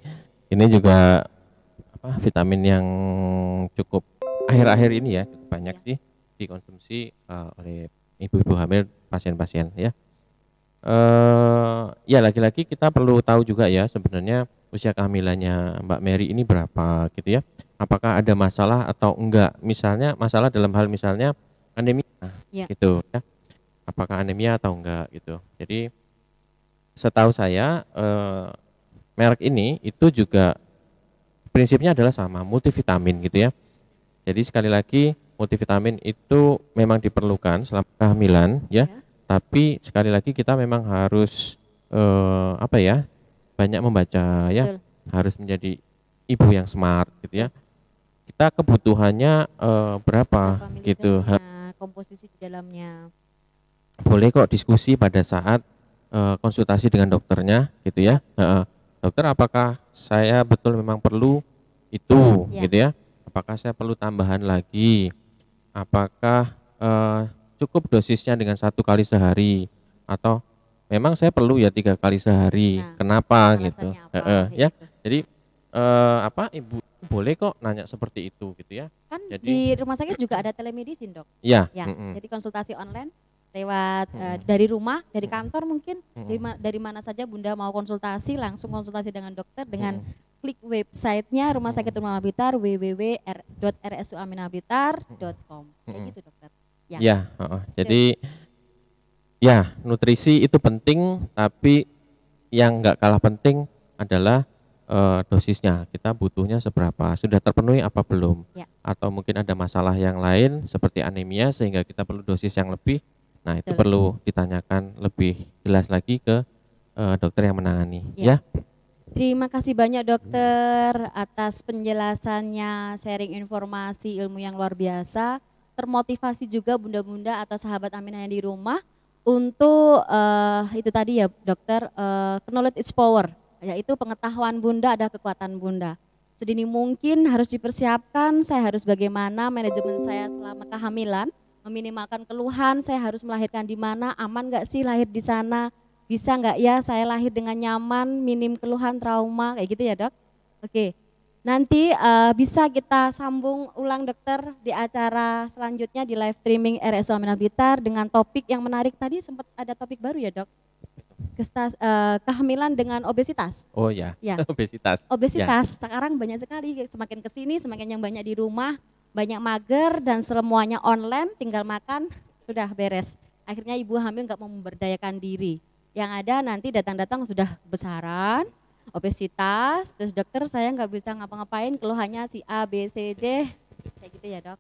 juga vitamin yang cukup akhir-akhir ini ya, cukup banyak sih dikonsumsi oleh ibu-ibu hamil, pasien-pasien ya. Ya lagi-lagi kita perlu tahu juga ya sebenarnya usia kehamilannya Mbak Mary ini berapa gitu ya. Apakah ada masalah atau enggak? Misalnya masalah dalam hal misalnya anemia gitu ya. Apakah anemia atau enggak gitu. Jadi setahu saya merek ini itu juga prinsipnya adalah sama, multivitamin gitu ya. Jadi sekali lagi multivitamin itu memang diperlukan selama kehamilan ya. Tapi sekali lagi kita memang harus banyak membaca ya. Betul. Harus menjadi ibu yang smart gitu ya. Kita kebutuhannya berapa gitu. Komposisi di dalamnya. Boleh kok diskusi pada saat konsultasi dengan dokternya gitu ya. Dokter, apakah saya betul memang perlu itu gitu ya? Apakah saya perlu tambahan lagi? Apakah cukup dosisnya dengan 1 kali sehari, atau memang saya perlu ya 3 kali sehari? Kenapa gitu? Ya, jadi ibu boleh kok nanya seperti itu gitu ya. Kan jadi, di rumah sakit juga ada telemedicine dok. Ya. Jadi konsultasi online lewat dari rumah, dari kantor mungkin, dari mana saja Bunda mau konsultasi, langsung konsultasi dengan dokter dengan klik websitenya Rumah Sakit Umum Blitar, www.rsuaminablitar.com. Kayak gitu dokter. Jadi ya nutrisi itu penting, tapi yang enggak kalah penting adalah dosisnya. Kita butuhnya seberapa, sudah terpenuhi apa belum, atau mungkin ada masalah yang lain seperti anemia sehingga kita perlu dosis yang lebih. Nah itu perlu ditanyakan lebih jelas lagi ke dokter yang menangani ya. Terima kasih banyak dokter atas penjelasannya, sharing informasi ilmu yang luar biasa. Termotivasi juga bunda-bunda atau sahabat Aminah yang di rumah untuk itu tadi ya dokter, knowledge is power, yaitu pengetahuan bunda ada kekuatan bunda. Sedini mungkin harus dipersiapkan, saya harus bagaimana manajemen saya selama kehamilan, meminimalkan keluhan, saya harus melahirkan di mana, aman nggak sih lahir di sana, bisa nggak ya saya lahir dengan nyaman, minim keluhan, trauma, kayak gitu ya dok. Oke. Nanti bisa kita sambung ulang dokter di acara selanjutnya di live streaming RSU Aminah Blitar dengan topik yang menarik. Tadi sempat ada topik baru ya dok, kehamilan dengan obesitas. Oh ya. Obesitas. Sekarang banyak sekali, semakin kesini semakin yang banyak di rumah, banyak mager dan semuanya online, tinggal makan sudah beres. Akhirnya ibu hamil nggak mau memberdayakan diri. Yang ada nanti datang-datang sudah besaran, obesitas, terus dokter saya nggak bisa ngapa-ngapain, keluhannya si A, B, C, D, kayak gitu ya dok.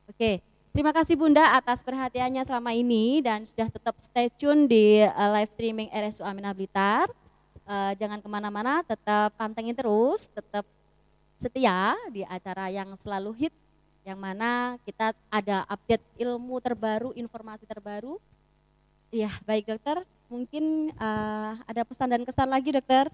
Oke, terima kasih Bunda atas perhatiannya selama ini dan sudah tetap stay tune di live streaming RSU Aminah Blitar. Jangan kemana-mana, tetap pantengin terus, tetap setia di acara yang selalu hit, yang mana kita ada update ilmu terbaru, informasi terbaru. Iya, baik dokter, mungkin ada pesan dan kesan lagi dokter?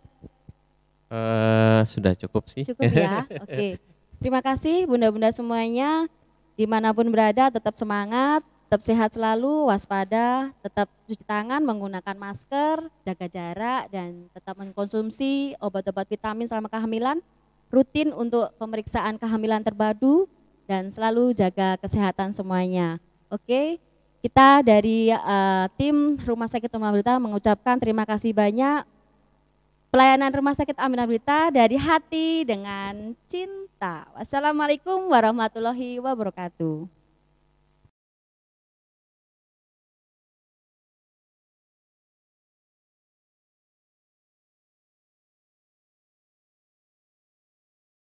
Sudah cukup sih. Cukup ya, oke. Terima kasih bunda-bunda semuanya, dimanapun berada tetap semangat, tetap sehat selalu, waspada, tetap cuci tangan, menggunakan masker, jaga jarak, dan tetap mengkonsumsi obat-obat vitamin selama kehamilan, rutin untuk pemeriksaan kehamilan terpadu, dan selalu jaga kesehatan semuanya. Oke, kita dari tim Rumah Sakit Umum Blitar mengucapkan terima kasih banyak. Pelayanan Rumah Sakit Aminah Blitar dari hati dengan cinta. Wassalamualaikum warahmatullahi wabarakatuh.